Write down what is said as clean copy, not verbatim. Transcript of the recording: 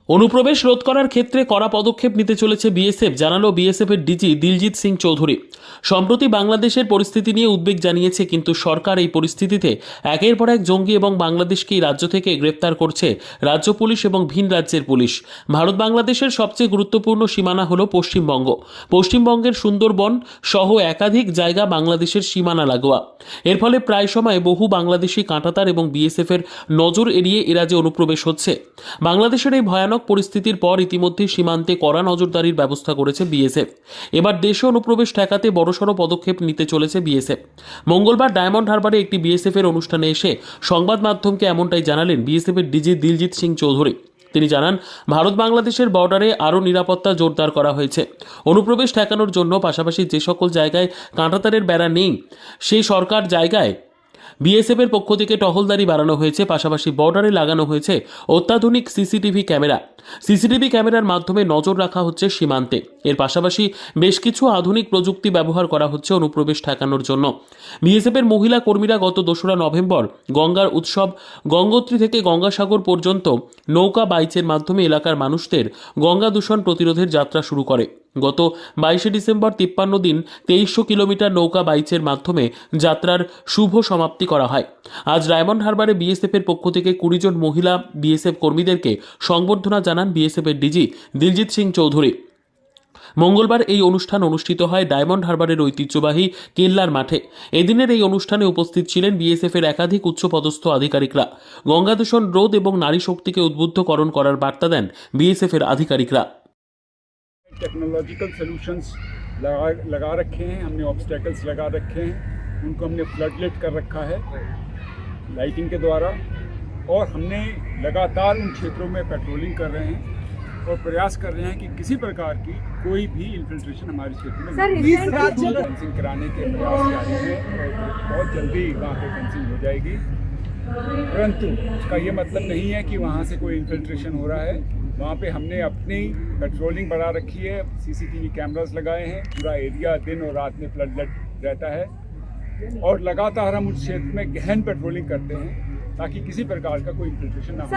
অনুপ্রবেশ রোধ করার ক্ষেত্রে কড়া পদক্ষেপ নিতে চলেছে বিএসএফ, জানালো বিএসএফের ডিজি দিলজিৎ সিং চৌধুরী। সম্প্রতি বাংলাদেশের পরিস্থিতি নিয়ে উদ্বেগ জানিয়েছে, কিন্তু সরকার এই পরিস্থিতিতে একের পর এক জঙ্গি এবং বাংলাদেশকেই রাজ্য থেকে গ্রেপ্তার করছে রাজ্য পুলিশ এবং ভিন রাজ্যের পুলিশ। ভারত বাংলাদেশের সবচেয়ে গুরুত্বপূর্ণ সীমানা হল পশ্চিমবঙ্গ। পশ্চিমবঙ্গের সুন্দরবন সহ একাধিক জায়গা বাংলাদেশের সীমানা লাগোয়া। এর ফলে প্রায় সময় বহু বাংলাদেশি কাঁটাতার এবং বিএসএফের নজর এড়িয়ে এ রাজ্যে অনুপ্রবেশ হচ্ছে। বাংলাদেশের এই ভয়ানক পরিস্থিতির পর ইতিমধ্যে সীমান্তে কড়া নজরদারির ব্যবস্থা করেছে বিএসএফ। এবার দেশে অনুপ্রবেশ ঠেকাতে বড়সড় পদক্ষেপ নিতে চলেছে বিএসএফ। মঙ্গলবার ডায়মন্ড হারবারে একটি বিএসএফ এর অনুষ্ঠানে এসে সংবাদ মাধ্যমকে এমনটাই জানালেন বিএসএফ এর ডিজি দিলজিৎ সিং চৌধুরী। তিনি জানান, ভারত বাংলাদেশের বর্ডারে আরও নিরাপত্তা জোরদার করা হয়েছে। অনুপ্রবেশ ঠেকানোর জন্য পাশাপাশি যে সকল জায়গায় কাঁটাতারের বেড়া নেই সেই সরকার জায়গায় বিএসএফ এর পক্ষ থেকে টহলদারি বাড়ানো হয়েছে। পাশাপাশি বর্ডারে লাগানো হয়েছে অত্যাধুনিক সিসিটিভি ক্যামেরা। সিসিটিভি ক্যামেরার মাধ্যমে নজর রাখা হচ্ছে সীমান্তে। এর পাশাপাশি বেশ কিছু আধুনিক প্রযুক্তি ব্যবহার করা হচ্ছে অনুপ্রবেশ ঠেকানোর জন্য। বিএসএফ এর মহিলা কর্মীরা গত 2রা নভেম্বর গঙ্গার উৎসব গঙ্গোত্রী থেকে গঙ্গাসাগর পর্যন্ত নৌকা বাইচের মাধ্যমে এলাকার মানুষদের গঙ্গা দূষণ প্রতিরোধের যাত্রা শুরু করে। গত 22শে ডিসেম্বর 53 দিন 2300 কিলোমিটার নৌকা বাইচের মাধ্যমে যাত্রার শুভ সমাপ্তি করা হয়। আজ ডায়মন্ড হারবারে বিএসএফ এর পক্ষ থেকে 20 জন মহিলা বিএসএফ কর্মীদেরকে সংবর্ধনা জানান বিএসএফ এর ডিজি দিলজিৎ সিং চৌধুরী। মঙ্গলবার এই অনুষ্ঠান অনুষ্ঠিত হয় ডায়মন্ড হারবারের ঐতিহ্যবাহী কেল্লার মাঠে। এদিনের এই অনুষ্ঠানে উপস্থিত ছিলেন বিএসএফ এর একাধিক উচ্চপদস্থ আধিকারিকরা। গঙ্গা দূষণ রোধ এবং নারী শক্তিকে উদ্বুদ্ধকরণ করার বার্তা দেন বিএসএফ এর আধিকারিকরা। टेक्नोलॉजिकल सॉल्यूशंस लगा रखे हैं, हमने ऑब्स्टेकल्स लगा रखे हैं, उनको हमने फ्लडलाइट कर रखा है लाइटिंग के द्वारा, और हमने लगातार उन क्षेत्रों में पेट्रोलिंग कर रहे हैं और प्रयास कर रहे हैं कि किसी प्रकार की कोई भी इन्फिल्ट्रेशन हमारे क्षेत्र में फेंसिंग कराने के प्रयास जारी हैं और बहुत जल्दी वहाँ पे फेंसिंग हो जाएगी। परंतु उसका ये मतलब नहीं है कि वहाँ से कोई इन्फिल्ट्रेशन हो रहा है। वहाँ पे हमने अपनी पेट्रोलिंग बढ़ा रखी है, सीसीटीवी कैमरास लगाए हैं, पूरा एरिया दिन और रात में फ्लडलाइट रहता है और लगातार हम उस क्षेत्र में गहन पेट्रोलिंग करते हैं ताकि किसी प्रकार का कोई इन्फिल्ट्रेशन ना हो।